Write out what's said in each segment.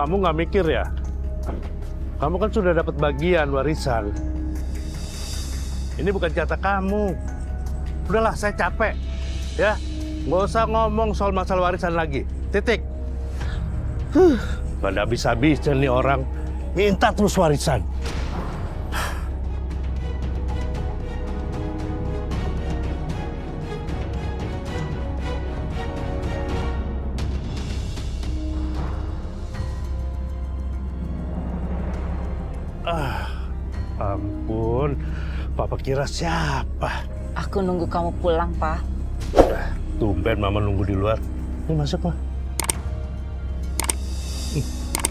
Kamu nggak mikir ya? Kamu kan sudah dapat bagian warisan. Ini bukan jatah kamu. Udahlah, saya capek. Ya, nggak usah ngomong soal masalah warisan lagi. Titik. Gak habis-habisnya nih orang minta terus warisan. Ampun, Papa kira siapa? Aku nunggu kamu pulang, Pak. Tumben Mama nunggu di luar. Ini masuk, Ma.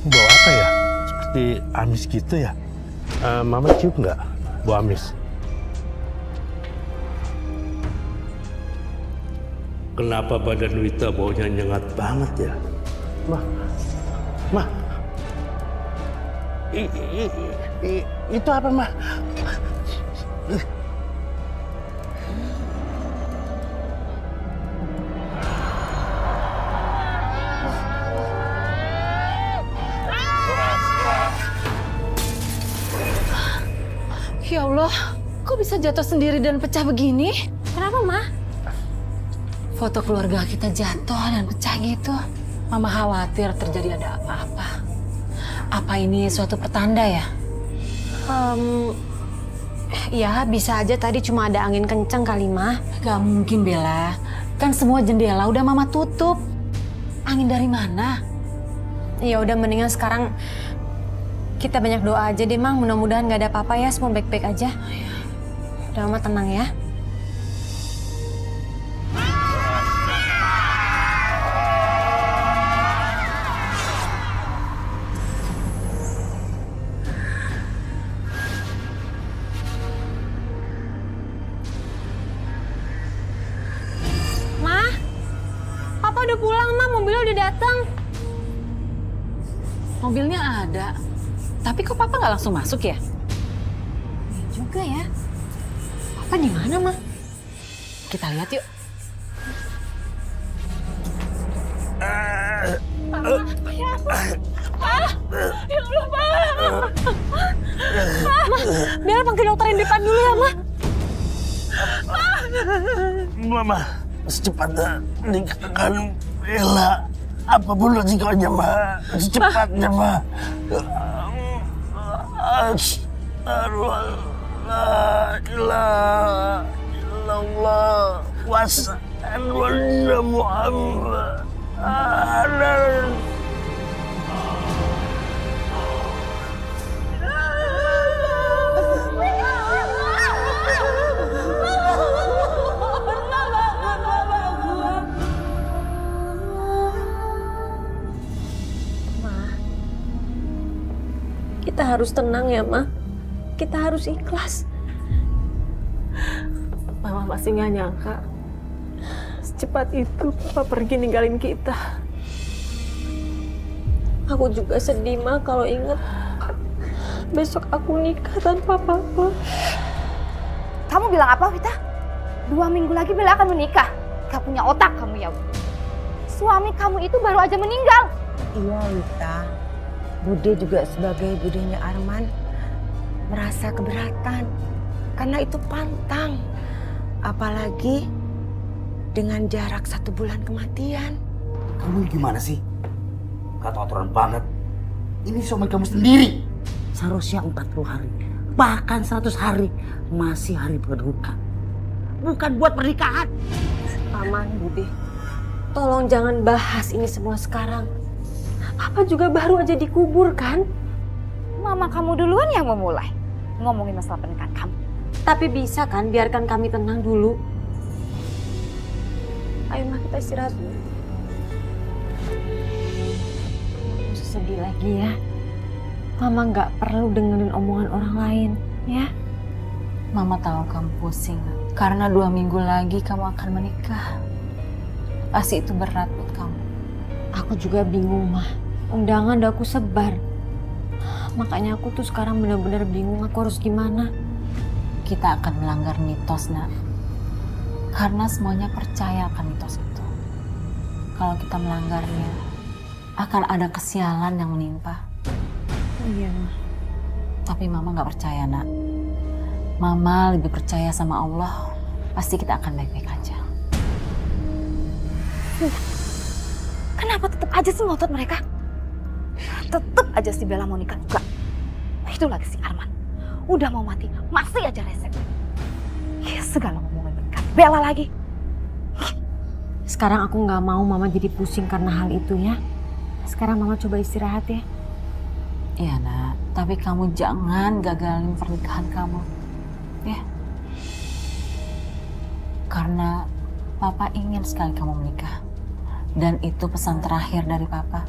Bawa apa ya? Seperti amis gitu ya? Mama cium nggak bau amis? Kenapa badan Wita baunya nyengat banget ya? Ma. Itu apa, Ma? Ya Allah, kok bisa jatuh sendiri dan pecah begini? Kenapa, Ma? Foto keluarga kita jatuh dan pecah gitu. Mama khawatir terjadi ada apa-apa. Apa ini suatu pertanda ya? Ya, bisa aja tadi cuma ada angin kenceng kali, Ma. Gak mungkin, Bella. Kan semua jendela udah Mama tutup. Angin dari mana? Ya udah mendingan sekarang kita banyak doa aja deh, Mang. Mudah-mudahan nggak ada apa-apa ya, semua baik-baik aja. Udah, Mama tenang ya. Ma, Papa udah pulang, Ma. Mobilnya udah datang. Mobilnya ada. Tapi kok Papa nggak langsung masuk ya? Ya juga ya. Papa di mana, Ma? Kita lihat yuk. Ya Allah, Ma. Biar panggil dokter yang depan dulu ya, Ma. Mama, secepatnya nikahkan Bella. Apapun resikonya, Ma. Secepatnya, Ma. Astagfirullahaladzim. Wassalamualaikum Muhammad. Kita harus tenang ya, Ma. Kita harus ikhlas. Mama masih nggak nyangka secepat itu Papa pergi ninggalin kita. Aku juga sedih, Ma, kalau inget besok aku nikah tanpa Papa. Kamu bilang apa, Wita? 2 minggu lagi Bella akan menikah. Gak punya otak kamu ya. Suami kamu itu baru aja meninggal. Iya, Wita. Bude juga sebagai budenya Arman merasa keberatan karena itu pantang. Apalagi dengan jarak 1 bulan kematian. Kamu gimana sih? Kata aturan banget. Ini suami kamu sendiri. Seharusnya 40 hari, bahkan 100 hari masih hari berduka. Bukan buat pernikahan. Aman, Bude. Tolong jangan bahas ini semua sekarang. Papa juga baru aja dikubur, kan? Mama kamu duluan yang memulai ngomongin masalah pernikahan kamu. Tapi bisa kan biarkan kami tenang dulu. Ayo, Ma, kita istirahat dulu. Gak usah sedih lagi ya. Mama nggak perlu dengerin omongan orang lain, ya. Mama tahu kamu pusing. Karena 2 minggu lagi kamu akan menikah. Pasti itu berat buat kamu. Aku juga bingung, Ma. Undangan udah aku sebar. Makanya aku tuh sekarang benar-benar bingung aku harus gimana. Kita akan melanggar mitos, Nak. Karena semuanya percaya akan mitos itu. Kalau kita melanggarnya, akan ada kesialan yang menimpa. Iya, Ma. Tapi Mama nggak percaya, Nak. Mama lebih percaya sama Allah. Pasti kita akan baik-baik aja. Kenapa tetap aja sih ngotot mereka? Tetap aja si Bella mau nikah juga. Itu lagi si Arman. Udah mau mati, masih aja resep. Ya, segala ngomongin mereka. Bella lagi. Sekarang aku nggak mau Mama jadi pusing karena hal itu ya. Sekarang Mama coba istirahat ya. Iya, Nak. Tapi kamu jangan gagalin pernikahan kamu. Ya. Karena Papa ingin sekali kamu menikah. Dan itu pesan terakhir dari Papa.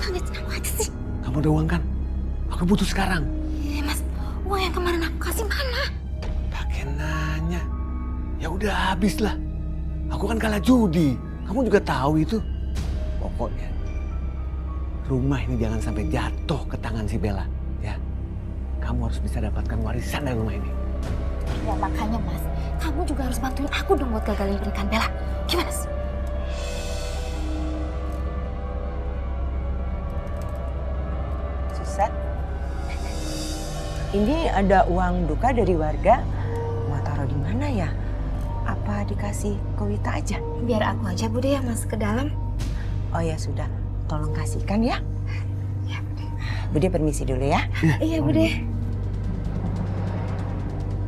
Kamu aja sih. Kamu ada uang kan? Aku butuh sekarang. Mas, uang yang kemarin aku kasih mana? Pakai nanya. Ya udah habis lah. Aku kan kalah judi. Kamu juga tahu itu. Pokoknya rumah ini jangan sampai jatuh ke tangan si Bella. Ya, kamu harus bisa dapatkan warisan dari rumah ini. Ya makanya Mas, kamu juga harus bantuin aku dong buat gagalin pernikahan Bella. Gimana sih? Susan, ini ada uang duka dari warga. Mau taruh di mana ya? Apa dikasih ke Wita aja? Biar aku aja Bude yang masuk ke dalam. Oh ya sudah, tolong kasihkan ya. Ya, Bude permisi dulu ya. Iya Bude.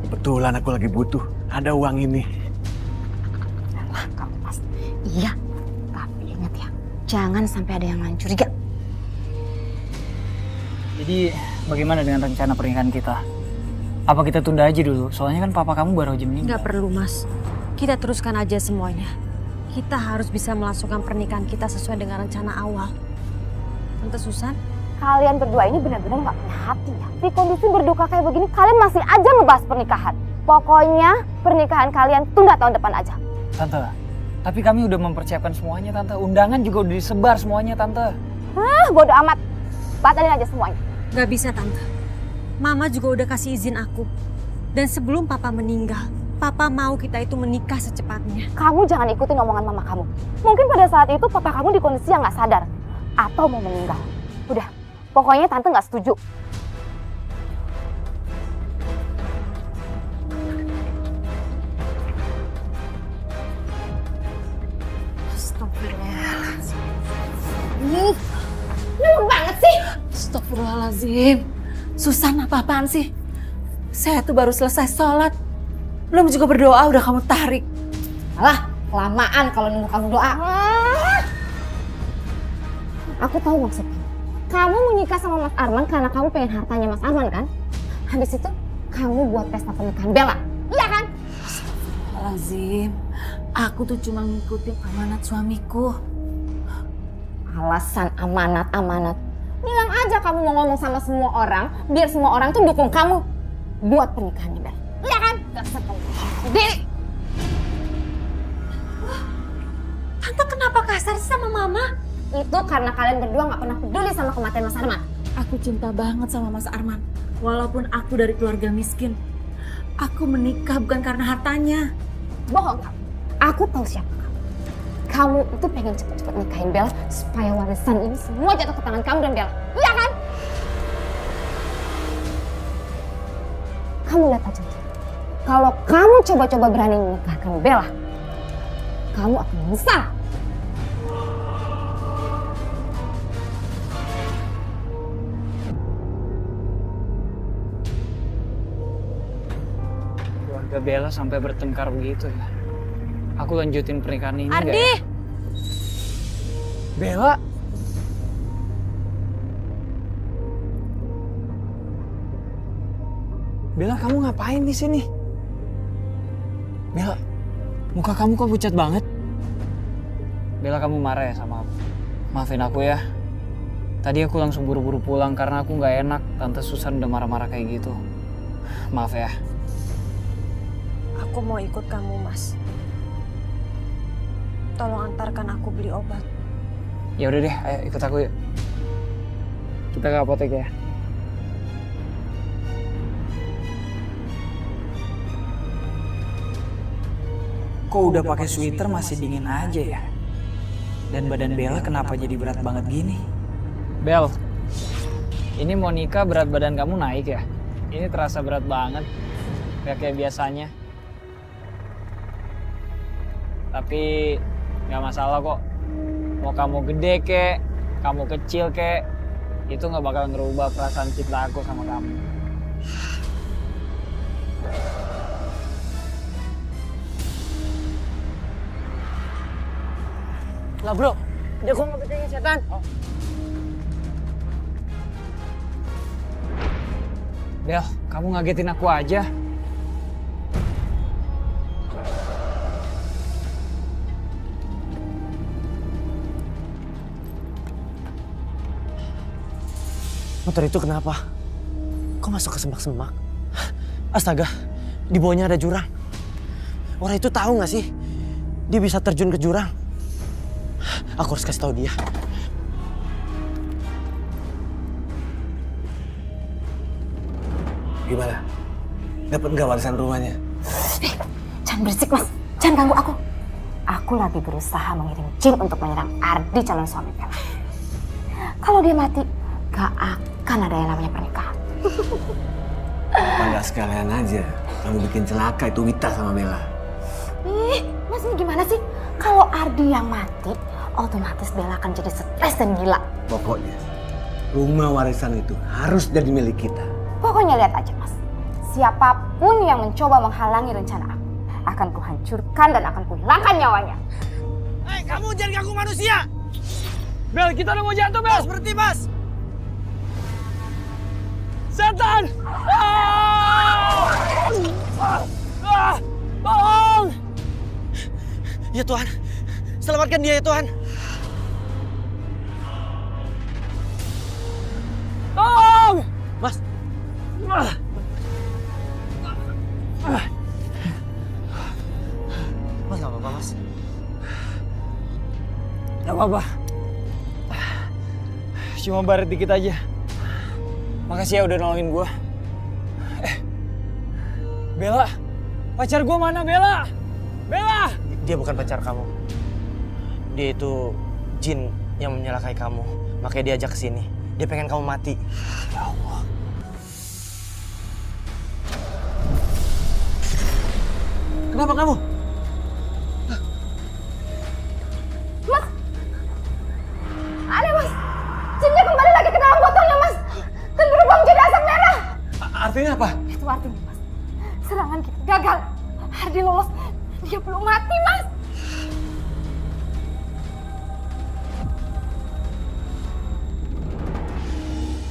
Kebetulan aku lagi butuh. Ada uang ini. Wah, kamu Mas. Iya, tapi ingat ya, jangan sampai ada yang curiga. Jadi bagaimana dengan rencana pernikahan kita? Apa kita tunda aja dulu? Soalnya kan papa kamu baru aja meninggal. Nggak perlu, Mas. Kita teruskan aja semuanya. Kita harus bisa melangsungkan pernikahan kita sesuai dengan rencana awal. Tante Susan? Kalian berdua ini benar-benar nggak punya hati ya. Di kondisi berduka kayak begini, kalian masih aja ngebahas pernikahan. Pokoknya pernikahan kalian tunda tahun depan aja. Tante, tapi kami udah mempersiapkan semuanya, Tante. Undangan juga udah disebar semuanya, Tante. Bodoh amat. Batalin aja semuanya. Nggak bisa, Tante. Mama juga udah kasih izin aku. Dan sebelum Papa meninggal, Papa mau kita itu menikah secepatnya. Kamu jangan ikutin omongan mama kamu. Mungkin pada saat itu papa kamu di kondisi yang nggak sadar. Atau mau meninggal. Udah, pokoknya tante nggak setuju. Astagfirullahaladzim. Nunggu banget sih. Astagfirullahaladzim. Susan, apa-apaan sih? Saya tuh baru selesai sholat. Belum juga berdoa udah kamu tarik. Alah, kelamaan kalau nunggu kamu doa. Aku tahu maksudnya. Kamu menikah sama Mas Arman karena kamu pengen hartanya Mas Arman kan? Habis itu kamu buat pesta pernikahan Bella. Iya kan? Astagfirullahaladzim. Aku tuh cuma ngikutin amanat suamiku. Alasan amanat. Bilang aja kamu mau ngomong sama semua orang, biar semua orang tuh dukung kamu buat pernikahan Bella. Iya kan? Dasar kamu sendiri. Tante kenapa kasar sih sama Mama? Itu karena kalian berdua nggak pernah peduli sama kematian Mas Arman. Aku cinta banget sama Mas Arman. Walaupun aku dari keluarga miskin. Aku menikah bukan karena hartanya. Bohong kamu. Aku tahu siapa kamu. Kamu itu pengen cepet-cepet nikahin Bella supaya warisan ini semua jatuh ke tangan kamu dan Bella. Iya kan? Kamu lihat aja. Kalau kamu coba-coba berani menikahkan Bella, kamu akan menyesal. Keluarga Bella sampai bertengkar begitu ya. Aku lanjutin pernikahan ini Ardi! nggak ya? Bella? Bella, kamu ngapain di sini? Bella, muka kamu kok pucat banget? Bella, kamu marah ya sama aku? Maafin aku ya. Tadi aku langsung buru-buru pulang karena aku nggak enak. Tante Susan udah marah-marah kayak gitu. Maaf ya. Aku mau ikut kamu, Mas. Tolong antarkan aku beli obat. Ya udah deh, ayo ikut aku yuk. Kita ke apotek ya. kok udah pakai sweater masih dingin aja ya? Dan badan Bella kenapa jadi berat banget gini? Bel, ini Monica berat badan kamu naik ya? Ini terasa berat banget, kayak biasanya. Tapi nggak masalah kok. Mau kamu gede kek, kamu kecil kek, itu nggak bakal ngerubah perasaan cinta aku sama kamu. Lah bro, dia kok nggak percaya setan? Bel, kamu ngagetin aku aja. Motor itu kenapa? Kok masuk ke semak-semak? Astaga, di bawahnya ada jurang. Orang itu tahu nggak sih? Dia bisa terjun ke jurang. Aku harus kasih tahu dia. Gimana? Dapat nggak warisan rumahnya? Jangan berisik mas, jangan ganggu aku. Aku lagi berusaha mengirim jin untuk menyerang Ardi calon suami Bella. Kalau dia mati, gak akan ada yang namanya pernikahan. Apa nggak sekalian aja kamu bikin celaka itu Wita sama Bella? Mas ini gimana sih? Kalau Ardi yang mati, otomatis Bella akan jadi stres dan gila. Pokoknya rumah warisan itu harus jadi milik kita. Pokoknya lihat aja mas, siapapun yang mencoba menghalangi rencana aku, akan kuhancurkan dan akan kuhilangkan nyawanya. Hei, kamu jangan ganggu manusia! Bel, kita udah mau jatuh, Bel! Berhenti, Mas! Setan! Tolong! Ya Tuhan, selamatkan dia ya Tuhan. Tolong! Mas, Mas gak apa-apa Mas. Gak apa-apa. Cuma baret dikit aja. Makasih ya udah nolongin gue. Bella, pacar gue mana Bella? Bella! Dia bukan pacar kamu. Dia itu jin yang menyalakai kamu. Makanya dia ajak ke sini. Dia pengen kamu mati. Ya Allah. Kenapa kamu? Mas, aneh mas, jinnya kembali lagi ke dalam botolnya mas, dan berubah menjadi asap merah. Artinya apa? Itu artinya mas, serangan kita gagal. Ardi lolos, dia belum mati mas.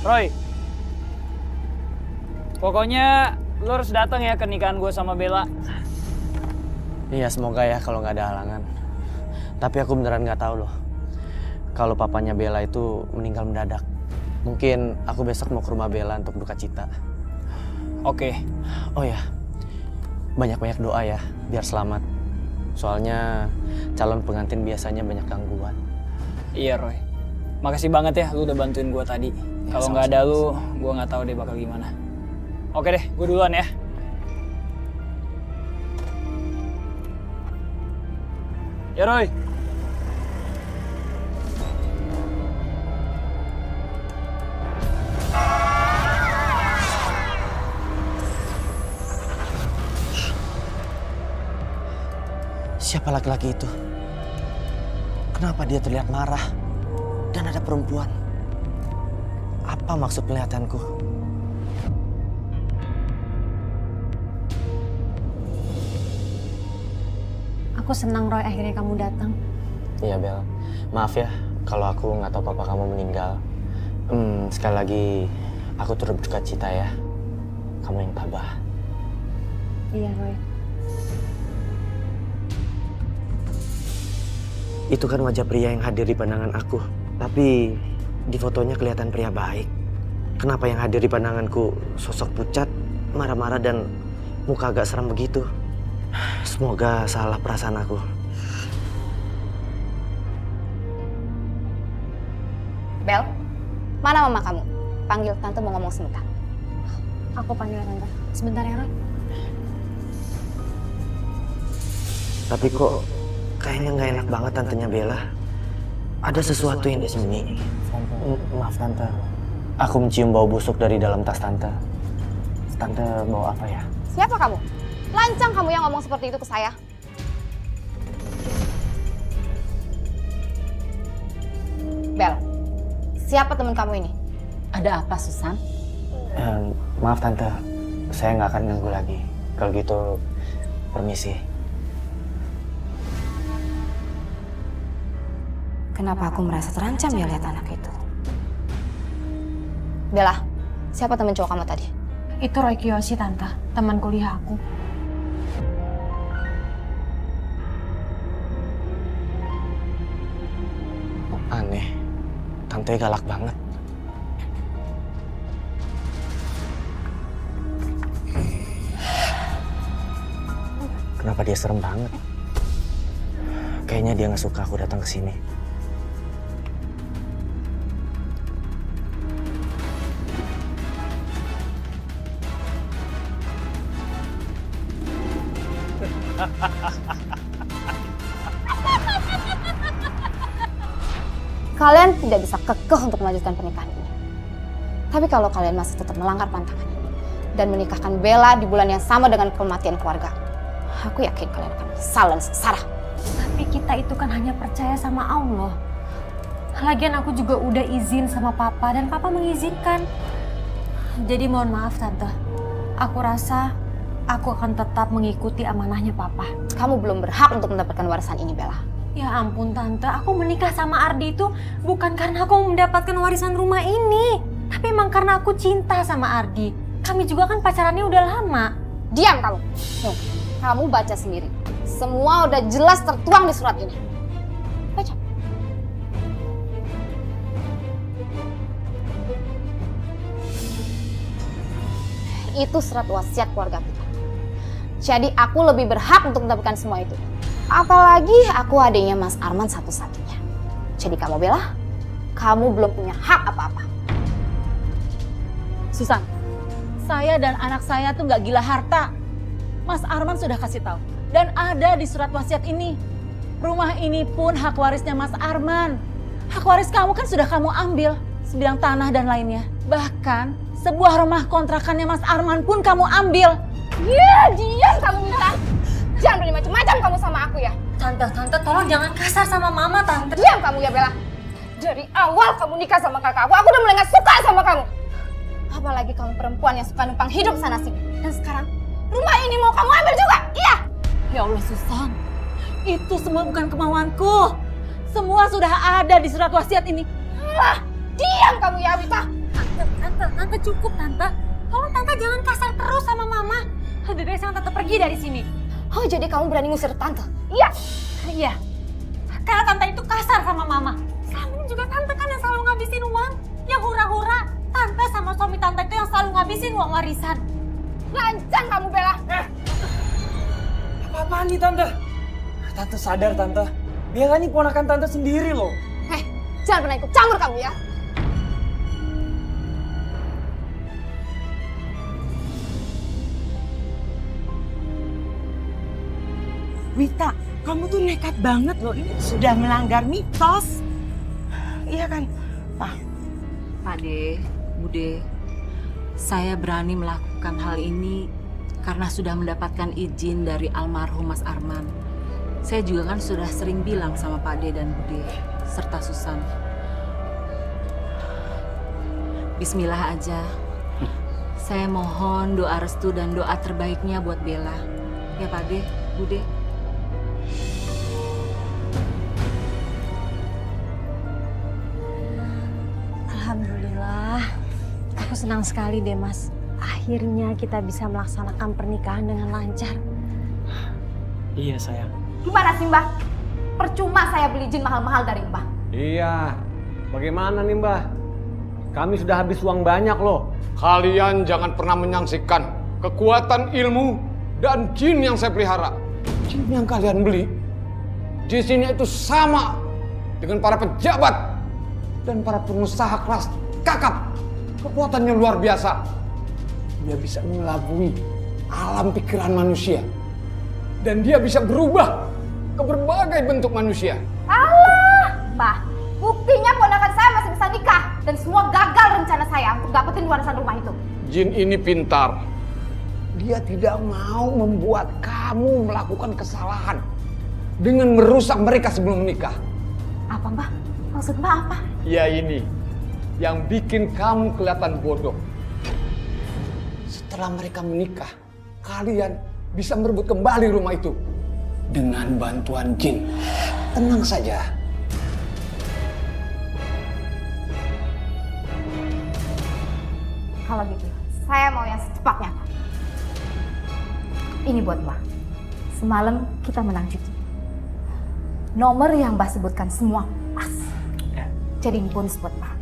Roy, pokoknya lo harus datang ya ke nikahan gue sama Bella. Iya semoga ya kalau nggak ada halangan. Tapi aku beneran nggak tahu loh. Kalau papanya Bella itu meninggal mendadak. Mungkin aku besok mau ke rumah Bella untuk duka cita. Oke. Oh ya, banyak-banyak doa ya biar selamat. Soalnya calon pengantin biasanya banyak gangguan. Iya Roy, makasih banget ya lu udah bantuin gue tadi. Ya, Kalau nggak ada lu, gue nggak tahu deh bakal gimana. Oke deh, gue duluan ya. Ya Roy. Siapa laki-laki itu? Kenapa dia terlihat marah? Dan ada perempuan. Apa maksud penglihatanku? Aku senang Roy akhirnya kamu datang. Iya Bel, maaf ya kalau aku nggak tahu papa kamu meninggal. Sekali lagi aku turut berduka cita ya. Kamu yang tabah. Iya Roy. Itu kan wajah pria yang hadir di pandangan aku. Tapi di fotonya kelihatan pria baik. Kenapa yang hadir di pandanganku sosok pucat, marah-marah dan muka agak seram begitu? Semoga salah perasaan aku. Bel, mana mama kamu? Panggil tante mau ngomong sebentar. Aku panggil Tante. Sebentar ya Roy. Tapi kok kayaknya nggak enak banget tantenya Bella. Ada sesuatu yang disembunyi. Maaf tante, aku mencium bau busuk dari dalam tas tante. Tante bawa apa ya? Siapa kamu? Lancang kamu yang ngomong seperti itu ke saya. Bel, siapa teman kamu ini? Ada apa, Susan? Maaf tante, saya nggak akan ganggu lagi. Kalau gitu, permisi. Kenapa aku merasa terancam ya lihat anak itu? Bella, siapa teman cowok kamu tadi? Itu Roy Kiyoshi, Tante. Teman kuliah aku. Aneh, tante galak banget. Kenapa dia serem banget? Kayaknya dia nggak suka aku datang ke sini. Kalian tidak bisa kekeh untuk melanjutkan pernikahan ini. Tapi kalau kalian masih tetap melanggar pantangan ini dan menikahkan Bella di bulan yang sama dengan kematian keluarga, aku yakin kalian akan menyesal dan sengsara. Tapi kita itu kan hanya percaya sama Allah. Lagian aku juga udah izin sama Papa dan Papa mengizinkan. Jadi mohon maaf Tante. Aku rasa aku akan tetap mengikuti amanahnya Papa. Kamu belum berhak untuk mendapatkan warisan ini, Bella. Ya ampun Tante, aku menikah sama Ardi itu bukan karena aku mendapatkan warisan rumah ini. Tapi emang karena aku cinta sama Ardi. Kami juga kan pacarannya udah lama. Diam kamu. Nih, kamu baca sendiri. Semua udah jelas tertuang di surat ini. Baca. Itu surat wasiat keluarga kita. Jadi aku lebih berhak untuk mendapatkan semua itu. Apalagi aku adiknya Mas Arman satu-satunya. Jadi kamu Bella, kamu belum punya hak apa-apa. Susan, saya dan anak saya tuh nggak gila harta. Mas Arman sudah kasih tahu. Dan ada di surat wasiat ini. Rumah ini pun hak warisnya Mas Arman. Hak waris kamu kan sudah kamu ambil. Sebidang tanah dan lainnya. Bahkan sebuah rumah kontrakannya Mas Arman pun kamu ambil. Ya, diam kamu Mita. Jangan berani macam-macam kamu sama aku ya. Tante tolong jangan kasar sama Mama Tante. Diam kamu ya Bella. Dari awal kamu nikah sama kakak aku udah mulai gak suka sama kamu. Apalagi kamu perempuan yang suka numpang hidup sana sini. Dan sekarang rumah ini mau kamu ambil juga, iya? Ya Allah Susan, itu semua bukan kemauanku. Semua sudah ada di surat wasiat ini. Lah, diam kamu ya Wita. Tante cukup Tante. Tolong Tante jangan kasar terus sama Mama. Lebih baik sekarang Tante pergi dari sini. Oh jadi kamu berani ngusir Tante? Iya. Iya. Karena Tante itu kasar sama Mama. Selama ini juga Tante kan yang selalu ngabisin uang. Yang hura-hura. Tante sama suami Tante itu yang selalu ngabisin uang warisan. Lancang kamu Bella. Apa-apaan nih Tante? Tante sadar Tante. Bella ini ponakan Tante sendiri loh. Jangan pernah ikut campur kamu ya. Wita, kamu tuh nekat banget loh. Ini sudah melanggar mitos. Iya kan, Pak? Pak De, Bude, saya berani melakukan hal ini karena sudah mendapatkan izin dari almarhum Mas Arman. Saya juga kan sudah sering bilang sama Pak De dan Bude, serta Susan. Bismillah aja. Saya mohon doa restu dan doa terbaiknya buat Bella. Ya Pak De, Bude. Alhamdulillah. Aku senang sekali deh Mas. Akhirnya kita bisa melaksanakan pernikahan dengan lancar. Iya sayang. Gimana sih Mbah? Percuma saya beli jin mahal-mahal dari Mbah. Iya, bagaimana nih Mbah? Kami sudah habis uang banyak loh. Kalian jangan pernah menyaksikan kekuatan ilmu dan jin yang saya pelihara. Jin yang kalian beli di sini itu sama dengan para pejabat dan para pengusaha kelas kakap. Kekuatannya luar biasa. Dia bisa mengelabui alam pikiran manusia. Dan dia bisa berubah ke berbagai bentuk manusia. Allah, Mbah, buktinya ponakan saya masih bisa nikah dan semua gagal rencana saya untuk dapetin warisan rumah itu. Jin ini pintar. Dia tidak mau membuat kamu melakukan kesalahan dengan merusak mereka sebelum menikah. Apa, Mbah? Maksud Mbah apa? Ya ini, yang bikin kamu kelihatan bodoh. Setelah mereka menikah, kalian bisa merebut kembali rumah itu dengan bantuan jin. Tenang saja. Kalau gitu, saya mau yang secepatnya. Ini buat Mbah. Semalam kita menang judi. Nomor yang Mbah sebutkan semua pas. Jadi ini bonus buat Mbah.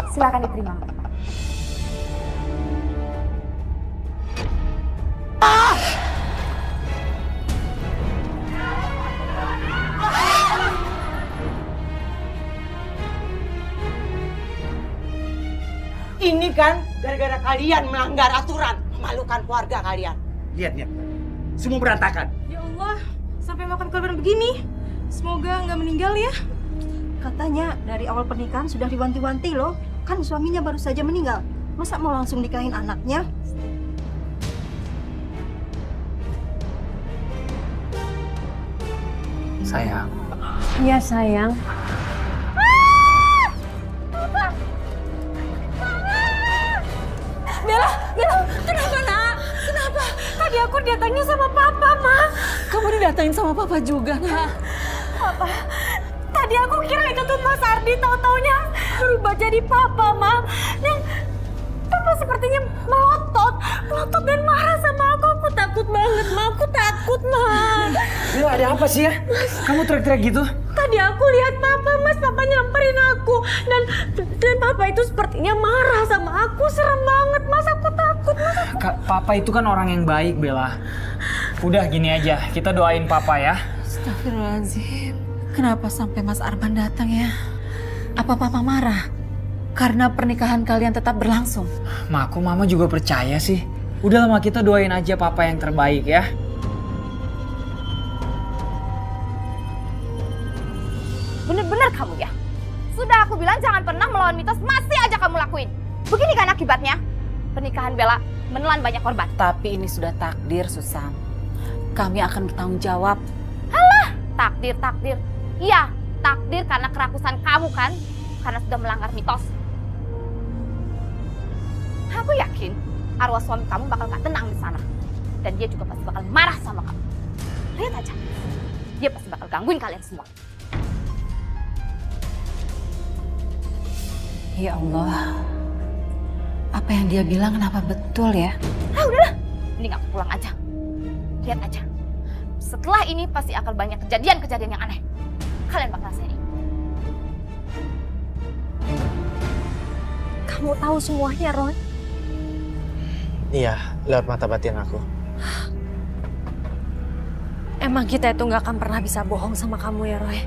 Silakan diterima, Mbah. Ini kan gara-gara kalian melanggar aturan, memalukan keluarga kalian. Lihat, semua berantakan. Ya Allah, sampai makan korban begini. Semoga nggak meninggal ya. Katanya dari awal pernikahan sudah diwanti-wanti loh. Kan suaminya baru saja meninggal. Masa mau langsung nikahin anaknya? Sayang, Iya sayang. Bella, kenapa nak? Kenapa? Tadi aku didatangin sama papa, Ma. Kamu didatengin sama papa juga, nak. Papa, tadi aku kira itu tuh Mas Ardi, tahu-taunya berubah jadi papa, Ma. Dan papa sepertinya melotot dan marah sama aku. Aku takut banget, Ma. Aku takut, Ma. Bella, ada apa sih ya? Kamu teriak-teriak gitu? Tadi aku lihat papa, Mas. Papa nyamperin aku. Dan papa itu sepertinya marah sama aku. Serem banget, Mas. Aku takut, Mas. Papa itu kan orang yang baik, Bella. Udah gini aja, kita doain papa ya. Astagfirullahaladzim. Kenapa sampai Mas Arman datang ya? Apa papa marah? Karena pernikahan kalian tetap berlangsung? Mama juga percaya sih. Udah lama kita doain aja papa yang terbaik ya. Bener-bener kamu ya. Sudah aku bilang jangan pernah melawan mitos, masih aja kamu lakuin. Begini kan akibatnya? Pernikahan Bella menelan banyak korban. Tapi ini sudah takdir, Susan. Kami akan bertanggung jawab. Halah, takdir. Iya, takdir karena kerakusan kamu kan? Karena sudah melanggar mitos. Aku yakin arwah suami kamu bakal gak tenang di sana. Dan dia juga pasti bakal marah sama kamu. Lihat aja, dia pasti bakal gangguin kalian semua. Ya Allah, apa yang dia bilang kenapa betul ya? Ah udahlah, mending aku pulang aja. Lihat aja, setelah ini pasti akan banyak kejadian-kejadian yang aneh. Kalian bakal rasain. Kamu tahu semuanya, Roy? Iya, lewat mata batin aku. Emang kita itu nggak akan pernah bisa bohong sama kamu ya, Roy?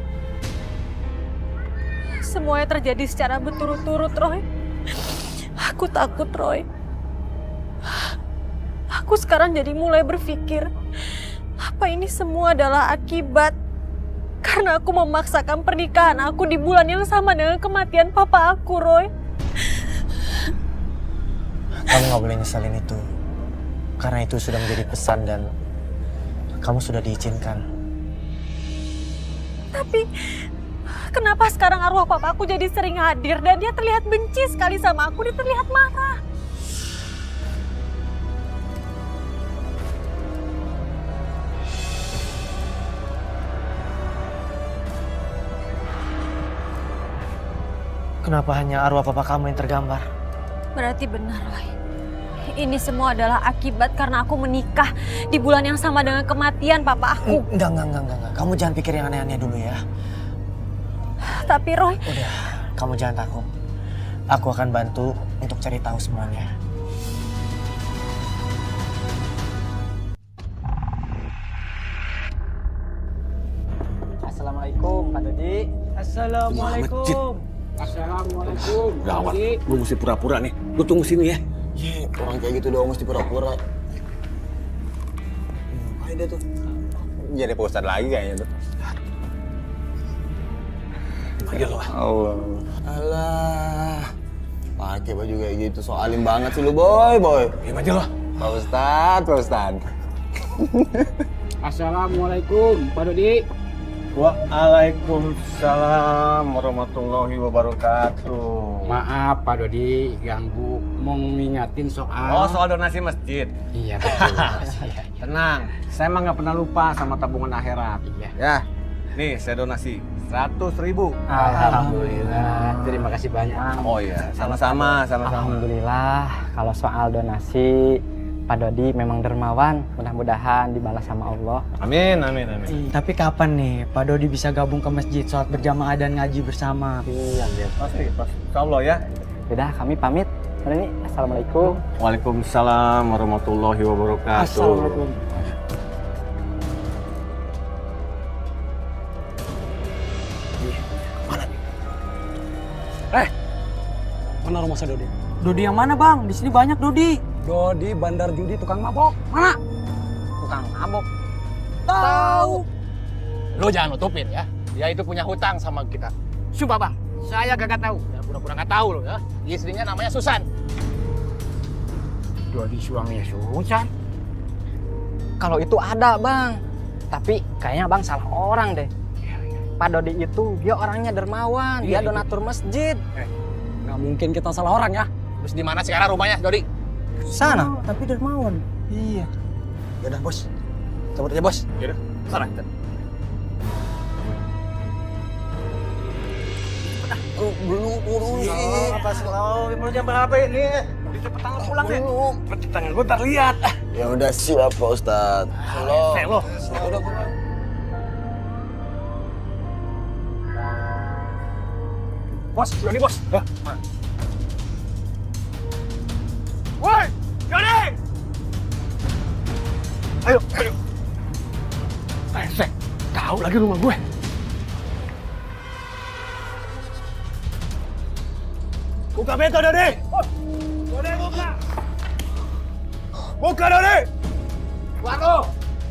Semuanya terjadi secara berturut-turut, Roy. Aku takut, Roy. Aku sekarang jadi mulai berpikir, apa ini semua adalah akibat karena aku memaksakan pernikahan aku di bulan yang sama dengan kematian papa aku, Roy. Kamu gak boleh nyesalin itu. Karena itu sudah menjadi pesan dan kamu sudah diizinkan. Tapi kenapa sekarang arwah papa aku jadi sering hadir dan dia terlihat benci sekali sama aku, dia terlihat marah. Kenapa hanya arwah papa kamu yang tergambar? Berarti benar, Roy. Ini semua adalah akibat karena aku menikah di bulan yang sama dengan kematian papa aku. Enggak. Kamu jangan pikir yang aneh-aneh dulu ya. Tapi Roy... Udah, kamu jangan takut. Aku akan bantu untuk cari tahu semuanya. Assalamualaikum, Pak Dodi. Assalamualaikum. Assalamualaikum. Gawat, gue mesti pura-pura nih. Lu tunggu sini ya. Iya, orang kayak gitu doang mesti pura-pura. Ayo deh tuh. jadi Pak Ustadz lagi kayaknya tuh. Aja lo. Allah. Alah. Pakai baju kayak gitu, so alim banget sih lu, boy. Diam aja lo. Pak Ustadz. Assalamualaikum, Pak Dodi. Waalaikumsalam warahmatullahi wabarakatuh. Maaf Pak Dodi, ganggu. Mau ngingatin soal... Oh, soal donasi masjid. Iya betul. Tenang, saya mah nggak pernah lupa sama tabungan akhirat. Iya. Ya, nih saya donasi 100.000. Alhamdulillah, terima kasih banyak. Oh iya, sama-sama. Alhamdulillah, kalau soal donasi, Pak Dodi memang dermawan. Mudah-mudahan dibalas sama Allah. Amin. Tapi kapan nih Pak Dodi bisa gabung ke masjid, sholat berjamaah dan ngaji bersama? Iya, pasti. Insya Allah ya. Sudah, kami pamit. Ini Assalamualaikum. Waalaikumsalam warahmatullahi wabarakatuh. Assalamualaikum. Mana rumah saya Dodi? Dodi yang mana bang? Di sini banyak Dodi. Dodi bandar judi tukang mabok. Mana? Tukang mabok. Tahu. Lo jangan nutupin ya. Dia itu punya hutang sama kita. Sumpah bang, saya gak tahu. Ya pura-pura gak tahu lo ya. Istrinya namanya Susan. Dodi suaminya Susan. Kalau itu ada bang, tapi kayaknya bang salah orang deh. Pak Dodi itu dia orangnya dermawan, dia donatur masjid. Gak mungkin kita salah orang ya. Terus di mana sekarang rumahnya Dodi? Sana, tapi dermawan. Iya. Yaudah bos, cabut aja bos. Yaudah, sana kita. Belum sih. Apa sih lo? Mau jam berapa ini? Cepetan lo pulang deh. Cepetan gue ntar lihat. Ya udah siap Pak Ustadz. Lo. Udah. Bos, Doni bos. Woi, Doni! Ayo. Sek, tahu lagi rumah gue. Buka pintu, Doni! Doni, buka! Buka, Doni! Buka!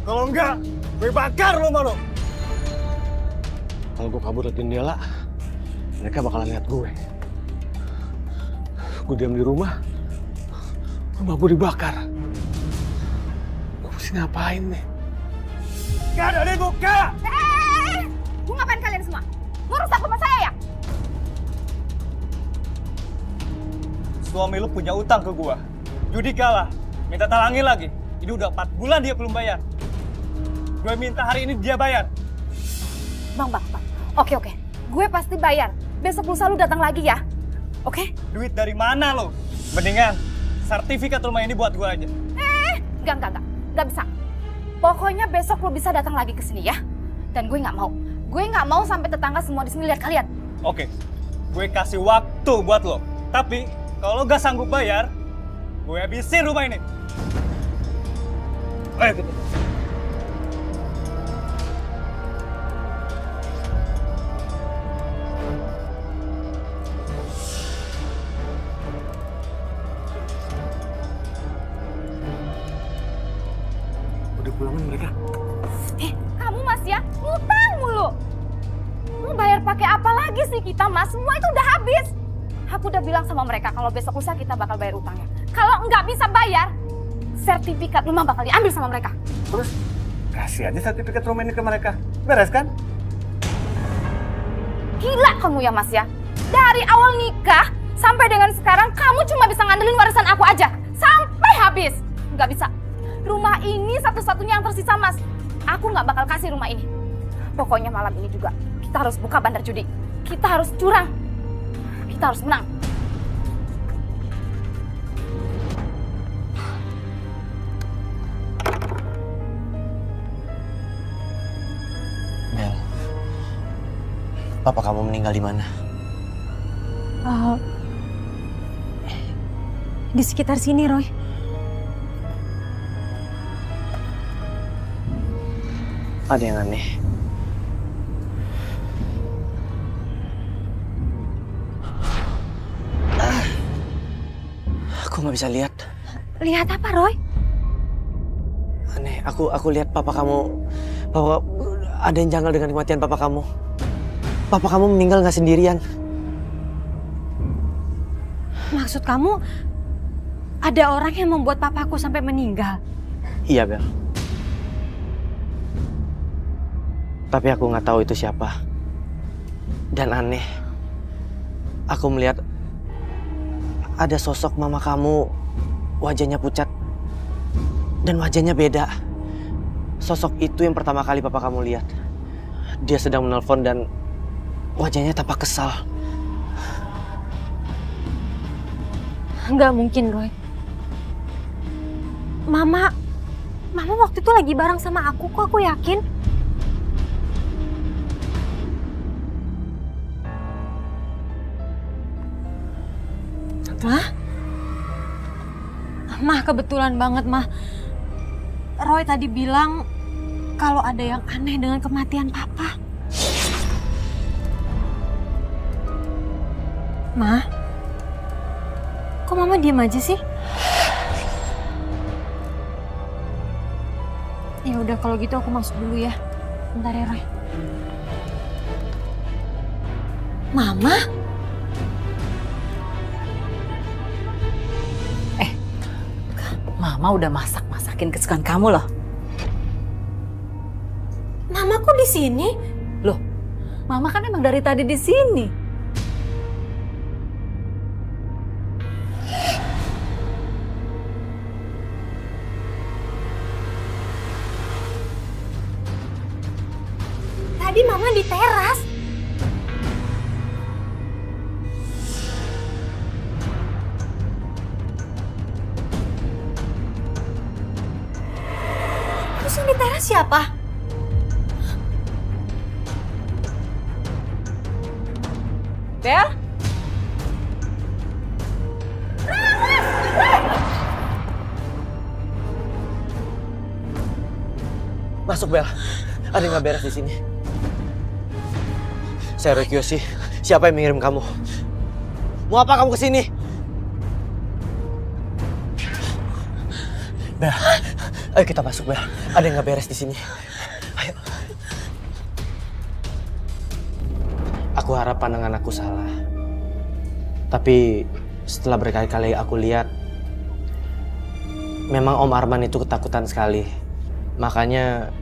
Kalau enggak, gue bakar rumah lo. Kalau gue kabur liatin Dela, mereka bakalan lihat gue. Gue diam di rumah gue dibakar. Gue mesti ngapain nih? Gak ada nih, buka! Mau ngapain kalian semua? Mau rusak rumah saya ya? Suami lu punya utang ke gua. Judi kalah, minta talangin lagi. Ini udah 4 bulan dia belum bayar. Gue minta hari ini dia bayar. Bang. Oke. Gue pasti bayar. Besok lusa lu datang lagi ya. Oke? Duit dari mana lo? Mendingan sertifikat rumah ini buat gua aja. Enggak bisa. Pokoknya besok lu bisa datang lagi ke sini ya. Dan gue nggak mau. Gue nggak mau sampai tetangga semua di sini lihat kalian. Oke, gue kasih waktu buat lo. Tapi kalau lo gak sanggup bayar, gue habisin rumah ini. Ayo kita. Udah pulangan mereka. Kamu Mas ya, ngutang mulu. Mau bayar pakai apa lagi sih kita Mas? Semua itu udah habis. Aku udah bilang sama mereka kalau besok lusa kita bakal bayar utangnya. Kalau nggak bisa bayar, sertifikat rumah bakal diambil sama mereka. Terus kasih aja sertifikat rumah ini ke mereka. Beres kan? Gila kamu ya Mas ya. Dari awal nikah sampai dengan sekarang kamu cuma bisa ngandelin warisan aku aja. Sampai habis. Nggak bisa. Rumah ini satu-satunya yang tersisa Mas. Aku nggak bakal kasih rumah ini. Pokoknya malam ini juga kita harus buka bandar judi. Kita harus curang. Kita harus menang. Bel, papa kamu meninggal di mana? Di sekitar sini, Roy. Ada yang aneh. Aku nggak bisa lihat. Lihat apa, Roy? Aneh, aku lihat papa kamu bahwa ada yang janggal dengan kematian papa kamu. Papa kamu meninggal nggak sendirian. Maksud kamu ada orang yang membuat papaku sampai meninggal? Iya, Bel. Tapi aku nggak tahu itu siapa. Dan aneh, aku melihat ada sosok mama kamu, wajahnya pucat dan wajahnya beda. Sosok itu yang pertama kali papa kamu lihat. Dia sedang menelpon dan wajahnya tampak kesal. Nggak mungkin, Roy. Mama waktu itu lagi bareng sama aku kok, aku yakin. Mah, kebetulan banget, Mah. Roy tadi bilang kalau ada yang aneh dengan kematian Papa. Mah, kok Mama diem aja sih? Ya udah kalau gitu aku masuk dulu ya. Bentar ya, Roy. Mama? Mama udah masakin kesukaan kamu loh. Mama kok di sini? Loh, Mama kan emang dari tadi di sini. Tadi Mama di teras. Terus yang di teras siapa? Bel? Masuk, Bel. Ada yang nggak beres di sini. Saya Roy Kiyoshi. Siapa yang mengirim kamu? Mau apa kamu kesini? Bel, ayo kita masuk, Bel. Ada yang nggak beres di sini. Ayo. Aku harap pandangan aku salah. Tapi setelah berkali-kali aku lihat, memang Om Arman itu ketakutan sekali. Makanya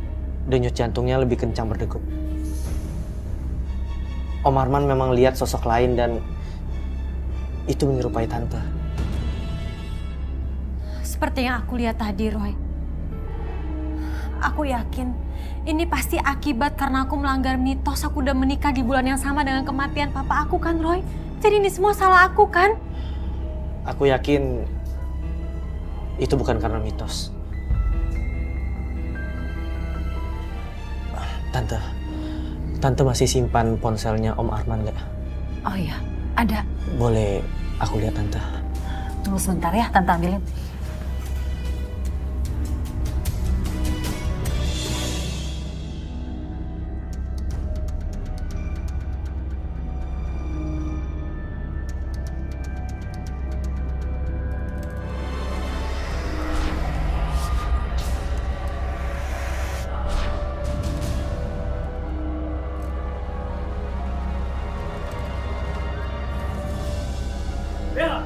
denyut jantungnya lebih kencang berdegup. Om Arman memang lihat sosok lain dan itu menyerupai Tante. Seperti yang aku lihat tadi, Roy. Aku yakin ini pasti akibat karena aku melanggar mitos aku udah menikah di bulan yang sama dengan kematian papa aku kan, Roy? Jadi ini semua salah aku kan? Aku yakin itu bukan karena mitos. Tante masih simpan ponselnya Om Arman nggak? Oh iya, ada. Boleh aku lihat, Tante? Tunggu sebentar ya, Tante ambilin. Bella!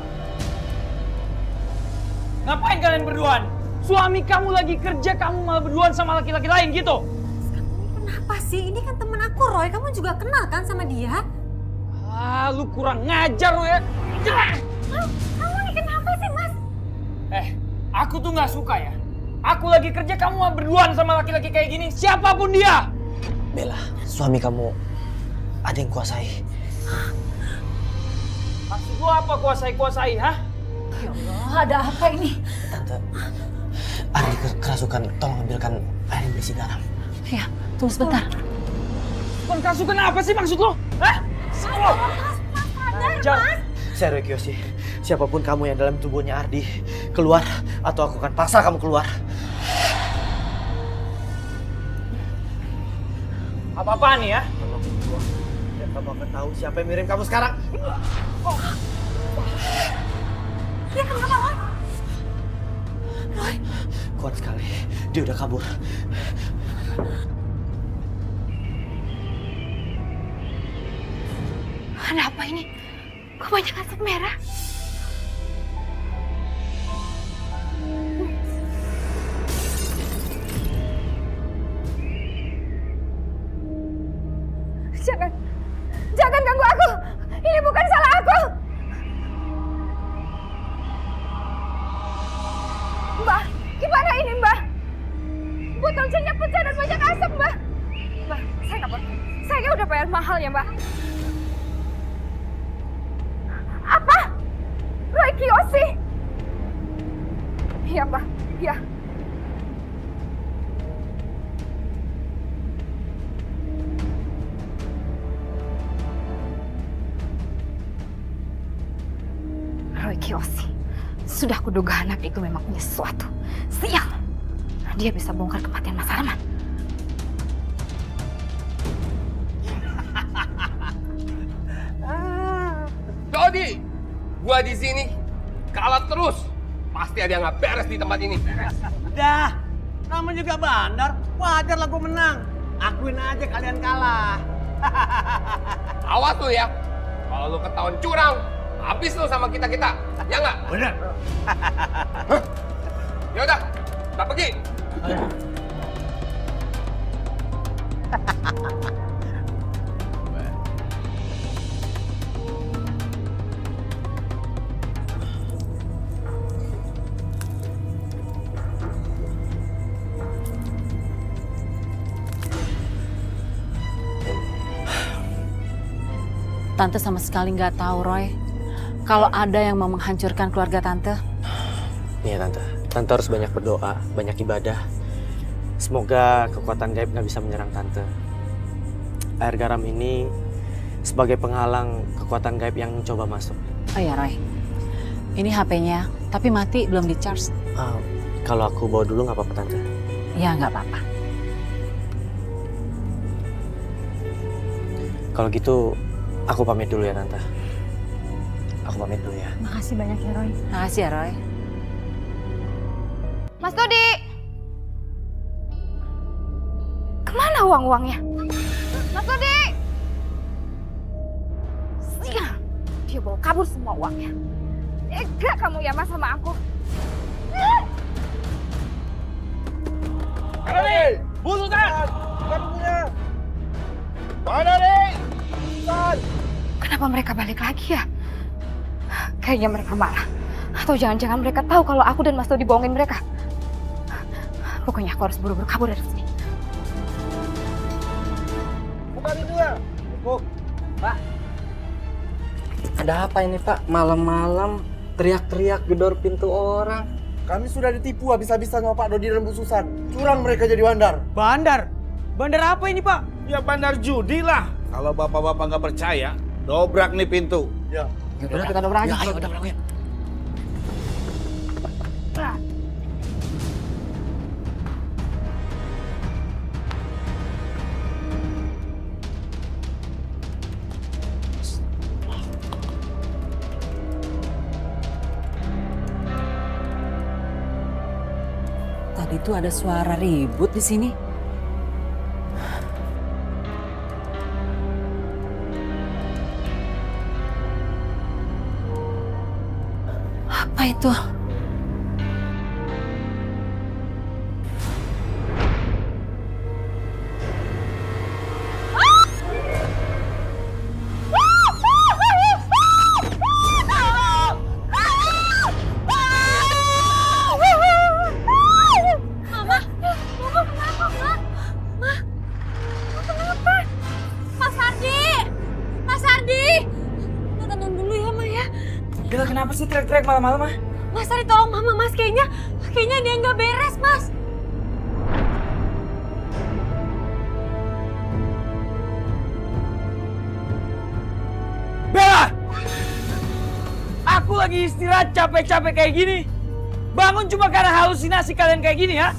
Ngapain kalian berduaan? Suami kamu lagi kerja, kamu malah berduaan sama laki-laki lain gitu? Kenapa sih? Ini kan temen aku, Roy. Kamu juga kenal kan sama dia? Ah, lu kurang ngajar lu ya. Kamu ini kenapa sih, Mas? Aku tuh nggak suka ya. Aku lagi kerja, kamu mau berduaan sama laki-laki kayak gini. Siapapun dia. Bella, suami kamu ada yang kuasai. Maksud lu apa kuasai, hah? Ya Allah, ada apa ini? Tante, Ardi kerasukan. Tolong ambilkan air yang berisi garam. Ya, tunggu sebentar. Bukan kerasukan apa sih maksud lu? Hah? Saya Roy Kiyoshi. Siapapun kamu yang dalam tubuhnya Ardi, keluar atau aku akan paksa kamu keluar. Apa-apaan nih ya? Dan kamu akan tahu siapa yang mirim kamu sekarang. Dia kenapa, Roy, kuat sekali. Dia udah kabur. Kenapa ini? Kok banyak asap merah? Jangan ganggu aku. Ini bukan salah aku. Mbak, gimana ini Mbak? Botol minyak pecah dan banyak asap Mbak. Mbak, saya nggak boleh. Saya udah bayar mahal ya Mbak. Apa? Roy Kiyoshi? Iya Mbak, iya. Roy Kiyoshi. Sudah kuduga anak itu memang punya sesuatu. Sial. Dia bisa bongkar kematian Mas Arman. Dodi, gua di sini. Kalah terus. Pasti ada yang nggak beres di tempat ini. Dah, namanya juga bandar. Wajar lah gua menang. Akuin aja kalian kalah. Awas lu ya. Kalau lu ketahuan curang, habis lu sama kita-kita. Ya nggak? Bener. Ya udah, kita pergi. Tante sama sekali nggak tahu, Roy. Kalau ada yang mau menghancurkan keluarga Tante. Iya Tante, Tante harus banyak berdoa, banyak ibadah. Semoga kekuatan gaib nggak bisa menyerang Tante. Air garam ini sebagai penghalang kekuatan gaib yang coba masuk. Oh ya Roy, ini HP-nya, tapi mati belum di-charge. Kalau aku bawa dulu nggak apa-apa Tante? Ya nggak apa-apa. Kalau gitu aku pamit dulu ya Tante. Aku pamit dulu ya. Makasih banyak ya Roy. Makasih ya Roy. Mas Dodi! Kemana uang-uangnya? Mas Dodi! Sial! Dia bawa kabur semua uangnya. Tega kamu ya Mas sama aku. Dodi! Bu Susan! Bukan punya! Mana nih? Susan! Kenapa mereka balik lagi ya? Kayaknya mereka marah. Atau jangan-jangan mereka tahu kalau aku dan Mas Dodi bohongin mereka. Pokoknya aku harus buru-buru kabur dari sini. Buka pintunya! Cukup! Pak, ada apa ini Pak? Malam-malam teriak-teriak gedor pintu orang. Kami sudah ditipu habis-habisan sama Pak Dodi dan Bu Susan. Curang mereka jadi bandar. Bandar? Bandar apa ini Pak? Ya bandar judi lah. Kalau bapak-bapak nggak percaya, dobrak nih pintu. Ya. Udah kita dobrak aja. Ayo dobrak ya. Tadi tuh ada suara ribut di sini. Apa itu? Bella kenapa sih teriak-teriak malam-malam ah? Mas Ari tolong Mama Mas, kayaknya dia nggak beres Mas. Bella! Aku lagi istirahat capek-capek kayak gini. Bangun cuma karena halusinasi kalian kayak gini ya?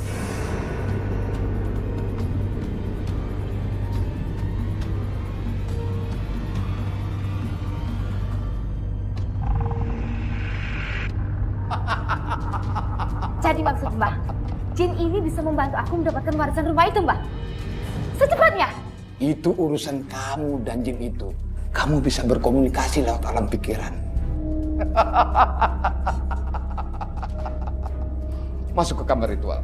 Jadi maksud Mbak, Jin ini bisa membantu aku mendapatkan warisan rumah itu Mbak? Secepatnya? Itu urusan kamu dan Jin itu. kamu bisa berkomunikasi lewat alam pikiran. Masuk ke kamar ritual.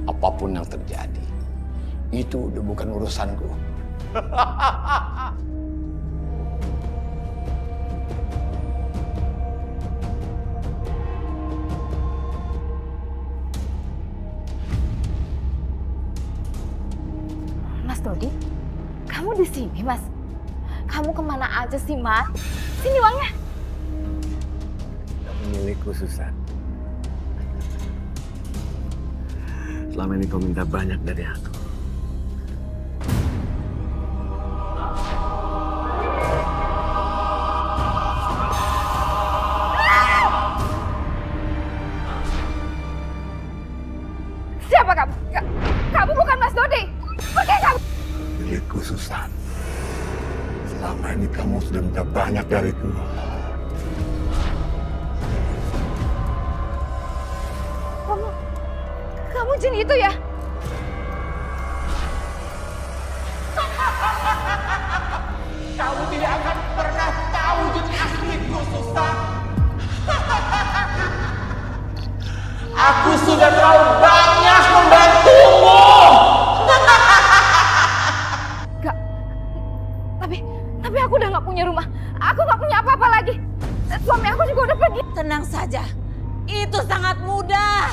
Apapun yang terjadi, itu udah bukan urusanku. Mas Dodi, kamu di sini, Mas? Kamu kemana aja sih, Mas? Sini uangnya. Milikku, Susan. Selama ini kau minta banyak dari aku. Siapa kamu? Kamu bukan Mas Dodi. Pergi kamu. Milikku, Susan. Selama ini kamu sudah minta banyak dariku. Kamu jin itu ya? Kamu tidak akan pernah tahu jin asliku, Susan. Aku sudah terlalu banyak membantumu. Gak. Tapi aku udah gak punya rumah. Aku gak punya apa-apa lagi. Suami aku juga udah pergi. Tenang saja, itu sangat mudah.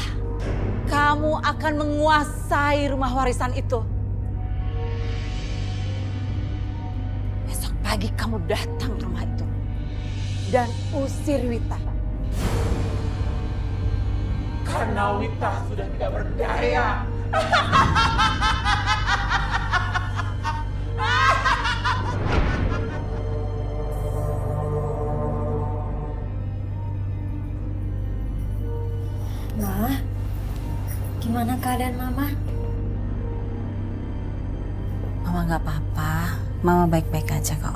Kamu akan menguasai rumah warisan itu. Besok pagi kamu datang ke rumah itu dan usir Wita. Karena Wita sudah tidak berdaya. Ma, gimana keadaan Mama? Mama nggak apa-apa. Mama baik-baik aja kok.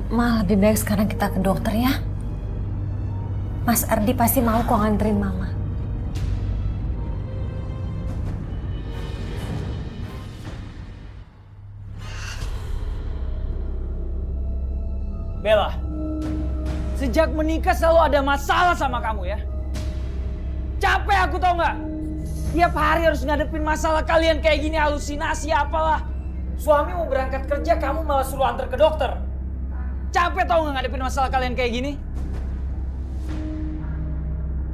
Ma, lebih baik sekarang kita ke dokter ya. Mas Ardi pasti mau kok nganterin Mama. Bella, sejak menikah selalu ada masalah sama kamu ya. Capek aku tau nggak? Tiap hari harus ngadepin masalah kalian kayak gini, halusinasi apalah. Suami mau berangkat kerja, kamu malah suruh antar ke dokter. Capek tau nggak ngadepin masalah kalian kayak gini?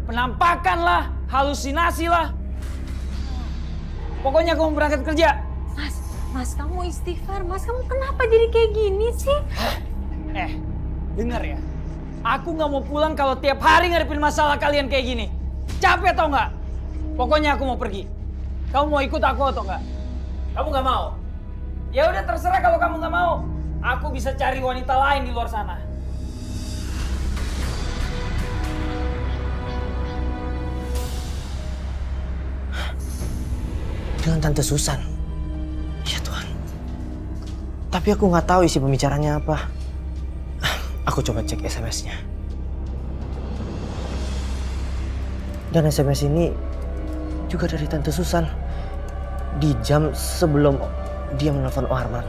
Penampakan lah, halusinasi lah. Pokoknya kamu berangkat kerja. Mas kamu istighfar. Mas kamu kenapa jadi kayak gini sih? Dengar ya. Aku nggak mau pulang kalau tiap hari ngadepin masalah kalian kayak gini. Capek tau nggak? Pokoknya aku mau pergi. Kamu mau ikut aku atau nggak? Kamu nggak mau? Ya udah terserah kalau kamu nggak mau. Aku bisa cari wanita lain di luar sana. Dengan Tante Susan. Ya Tuhan. Tapi aku nggak tahu isi pembicaranya apa. Aku coba cek SMS-nya. Dan SMS ini juga dari Tante Susan. Di jam sebelum dia menelpon Arman.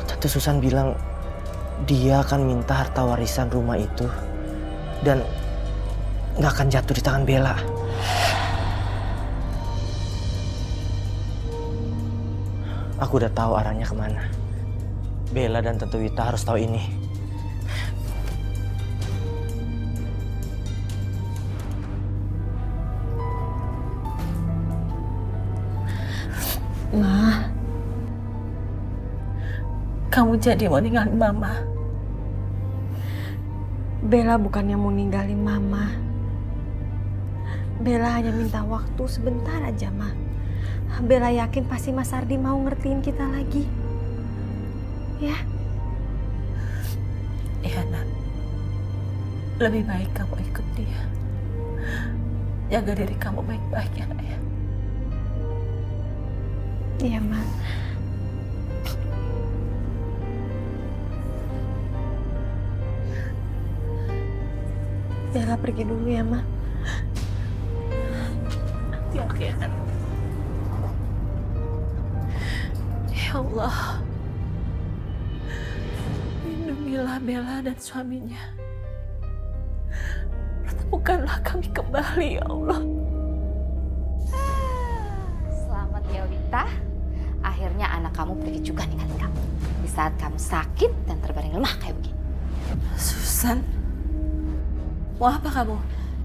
Tante Susan bilang dia akan minta harta warisan rumah itu. Dan nggak akan jatuh di tangan Bella. Aku udah tahu arahnya kemana. Bella dan Tante Wita harus tahu ini. Ma, kamu jadi mau ninggalin Mama. Bella bukannya mau ninggalin Mama. Bella hanya minta waktu sebentar aja, Ma. Bella yakin pasti Mas Ardi mau ngertiin kita lagi. Ya? Iya, Nak. Lebih baik kamu ikut dia. Jaga diri kamu baik-baik ya, Nak ya. Iya, Ma. Bella pergi dulu ya, Ma. Yakin. Ya Allah, lindungilah Bella dan suaminya. Pertemukanlah kami kembali, ya Allah. Selamat ya Wita. Akhirnya anak kamu pergi juga ninggalin kamu. Di saat kamu sakit dan terbaring lemah kayak begini. Susan, mau apa kamu?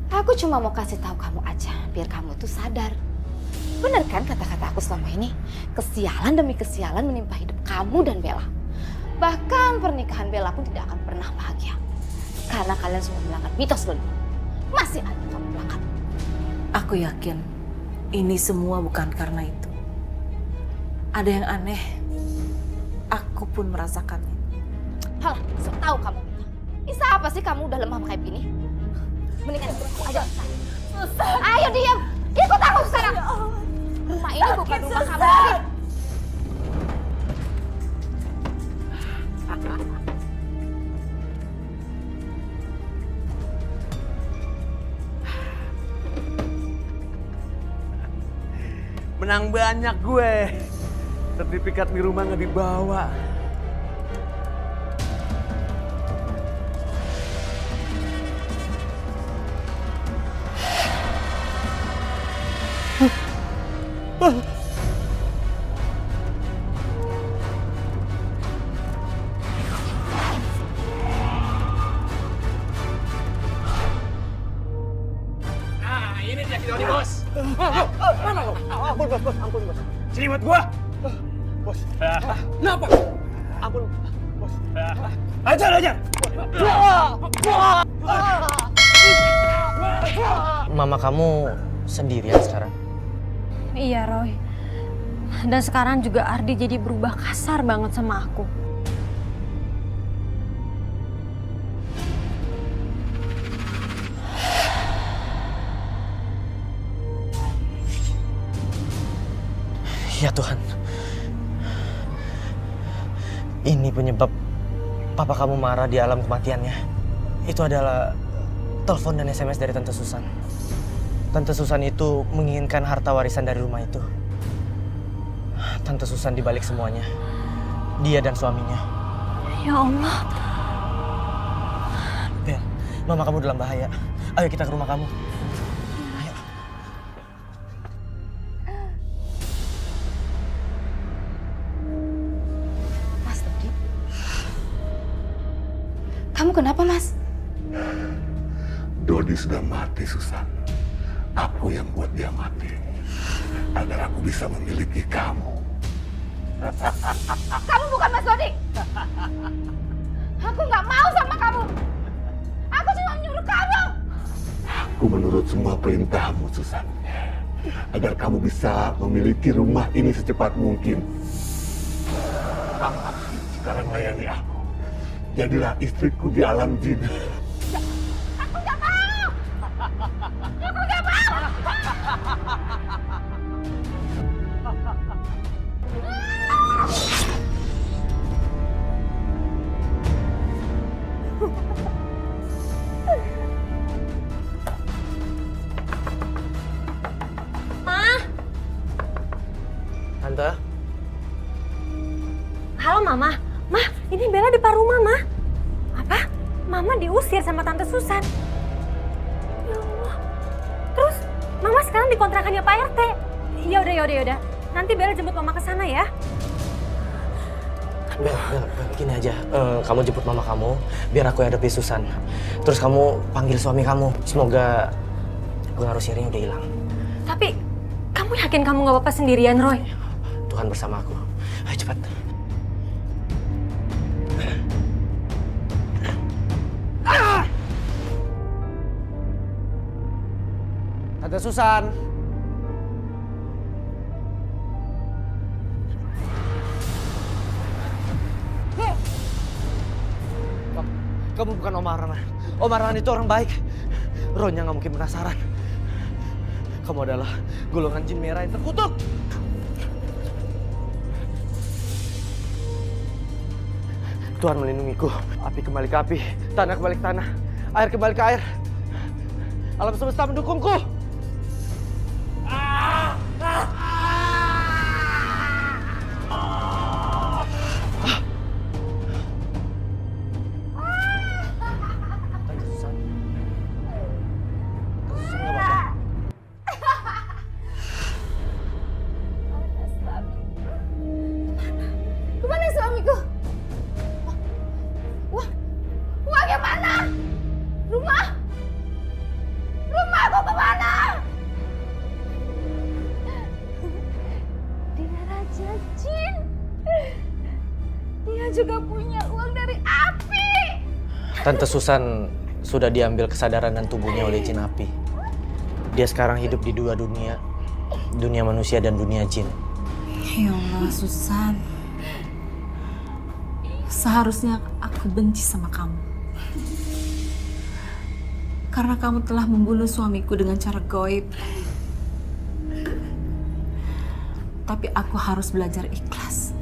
Aku cuma mau kasih tahu kamu aja, biar kamu tuh sadar. Bener kan kata-kata aku selama ini? Kesialan demi kesialan menimpa hidup kamu dan Bella. Bahkan pernikahan Bella pun tidak akan pernah bahagia. Karena kalian semua melanggar mitos leluhur. Masih aja kamu melanggar. Aku yakin ini semua bukan karena itu. Ada yang aneh. Aku pun merasakannya. Halah, so tahu kamu. Bisa apa sih kamu udah lemah kayak begini? Mendingan aku aja. Ayo diam. Ikut aku sekarang. Rumah ini bukan rumah kamu lagi. Menang banyak gue. Sertifikat di rumah nggak dibawa. Nah, ini dia kita bos. Ampun bos. Sini buat gua. Bos. Kenapa? Ampun, bos. Ajar. Mama kamu sendirian sekarang? Iya, Roy. Dan sekarang juga Ardi jadi berubah kasar banget sama aku. Ya Tuhan. Ini penyebab papa kamu marah di alam kematiannya. Itu adalah telepon dan SMS dari Tante Susan. Tante Susan itu menginginkan harta warisan dari rumah itu. Tante Susan dibalik semuanya. Dia dan suaminya. Ya Allah. Bel, mama kamu dalam bahaya. Ayo kita ke rumah kamu. Ayo. Mas Dodi. Kamu kenapa, Mas? Dodi sudah mati, Susan. Aku yang buat dia mati. Agar aku bisa memiliki kamu. Kamu bukan Mas Dodi. Aku nggak mau sama kamu. Aku cuma menyuruh kamu. Aku menurut semua perintahmu, Susan. Agar kamu bisa memiliki rumah ini secepat mungkin. Sekarang layani aku. Jadilah istriku di alam jin. Aku nggak mau. Aku nggak mau. Tante? Halo, Mama. Ma, ini Bella depan rumah, Ma. Apa? Mama diusir sama Tante Susan. Ya Allah. Terus, Mama sekarang di kontrakannya Pak RT. Yaudah. Nanti Bella jemput Mama ke sana ya. Bel, gini aja. Kamu jemput mama kamu, biar aku hadapi Susan. Terus kamu panggil suami kamu. Semoga pengaruh sihirnya udah hilang. Tapi, kamu yakin kamu gak apa-apa sendirian, Roy? Tuhan bersama aku. Ayo cepat. Tante Susan. Kamu bukan Om Arman. Om Arman itu orang baik. Rohnya nggak mungkin penasaran. Kamu adalah golongan jin merah yang terkutuk. Tuhan melindungiku. Api kembali ke api, tanah kembali ke tanah, air kembali ke air. Alam semesta mendukungku. Kemana suamiku? Uangnya mana? Rumahku kemana? Dia Raja Jin. Dia juga punya uang dari api. Tante Susan sudah diambil kesadaran dan tubuhnya oleh jin api. Dia sekarang hidup di dua dunia, dunia manusia dan dunia jin. Ya Allah, Susan. Seharusnya aku benci sama kamu. Karena kamu telah membunuh suamiku dengan cara goib. Tapi aku harus belajar ikhlas.